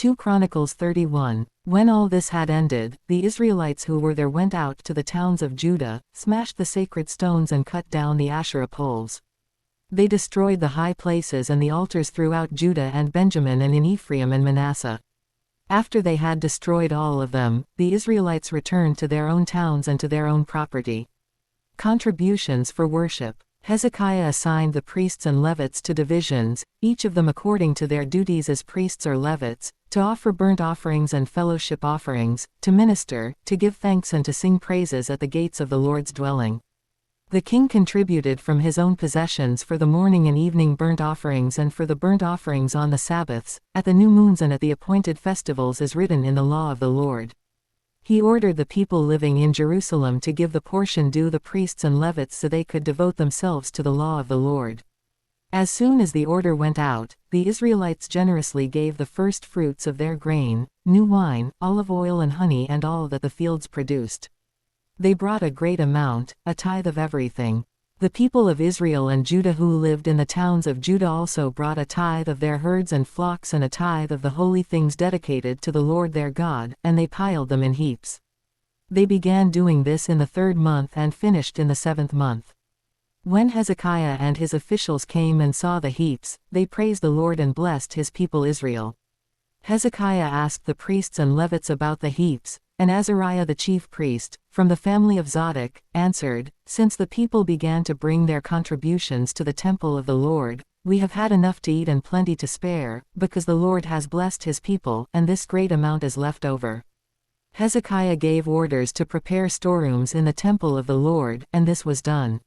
2 Chronicles 31. When all this had ended, the Israelites who were there went out to the towns of Judah, smashed the sacred stones and cut down the Asherah poles. They destroyed the high places and the altars throughout Judah and Benjamin and in Ephraim and Manasseh. After they had destroyed all of them, the Israelites returned to their own towns and to their own property. Contributions for worship. Hezekiah assigned the priests and Levites to divisions, each of them according to their duties as priests or Levites, to offer burnt offerings and fellowship offerings, to minister, to give thanks and to sing praises at the gates of the Lord's dwelling. The king contributed from his own possessions for the morning and evening burnt offerings and for the burnt offerings on the Sabbaths, at the new moons and at the appointed festivals as written in the law of the Lord. He ordered the people living in Jerusalem to give the portion due the priests and Levites so they could devote themselves to the law of the Lord. As soon as the order went out, the Israelites generously gave the first fruits of their grain, new wine, olive oil and honey and all that the fields produced. They brought a great amount, a tithe of everything. The people of Israel and Judah who lived in the towns of Judah also brought a tithe of their herds and flocks and a tithe of the holy things dedicated to the Lord their God, and they piled them in heaps. They began doing this in the 3rd month and finished in the 7th month. When Hezekiah and his officials came and saw the heaps, they praised the Lord and blessed his people Israel. Hezekiah asked the priests and Levites about the heaps, and Azariah the chief priest, from the family of Zadok, answered, "Since the people began to bring their contributions to the temple of the Lord, we have had enough to eat and plenty to spare, because the Lord has blessed his people, and this great amount is left over." Hezekiah gave orders to prepare storerooms in the temple of the Lord, and this was done.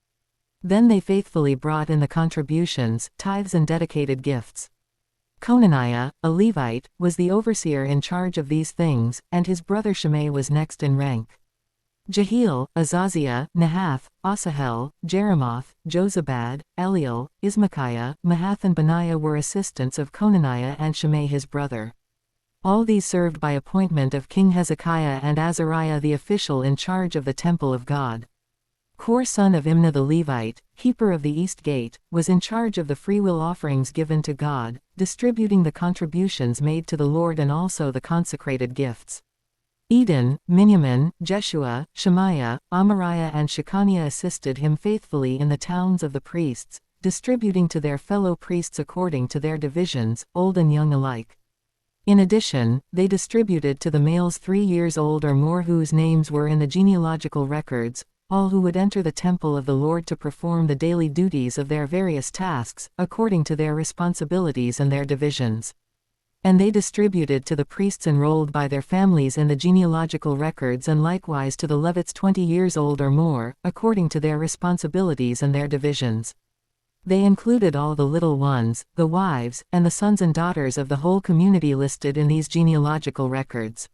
Then they faithfully brought in the contributions, tithes and dedicated gifts. Conaniah, a Levite, was the overseer in charge of these things, and his brother Shimei was next in rank. Jehiel, Azaziah, Nahath, Asahel, Jeremoth, Jozabad, Eliel, Ismachiah, Mahath and Benaiah were assistants of Conaniah and Shimei his brother. All these served by appointment of King Hezekiah and Azariah the official in charge of the temple of God. Kor son of Imnah the Levite, keeper of the east gate, was in charge of the freewill offerings given to God, distributing the contributions made to the Lord and also the consecrated gifts. Eden, Miniamin, Jeshua, Shemaiah, Amariah and Shechaniah assisted him faithfully in the towns of the priests, distributing to their fellow priests according to their divisions, old and young alike. In addition, they distributed to the males 3 years old or more whose names were in the genealogical records, all who would enter the temple of the Lord to perform the daily duties of their various tasks, according to their responsibilities and their divisions. And they distributed to the priests enrolled by their families in the genealogical records and likewise to the Levites 20 years old or more, according to their responsibilities and their divisions. They included all the little ones, the wives, and the sons and daughters of the whole community listed in these genealogical records.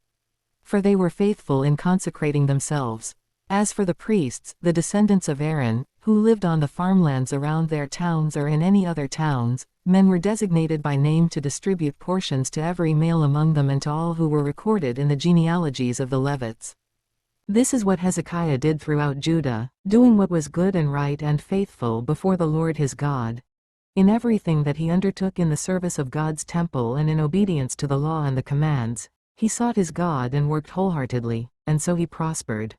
For they were faithful in consecrating themselves. As for the priests, the descendants of Aaron, who lived on the farmlands around their towns or in any other towns, men were designated by name to distribute portions to every male among them and to all who were recorded in the genealogies of the Levites. This is what Hezekiah did throughout Judah, doing what was good and right and faithful before the Lord his God. In everything that he undertook in the service of God's temple and in obedience to the law and the commands, he sought his God and worked wholeheartedly, and so he prospered.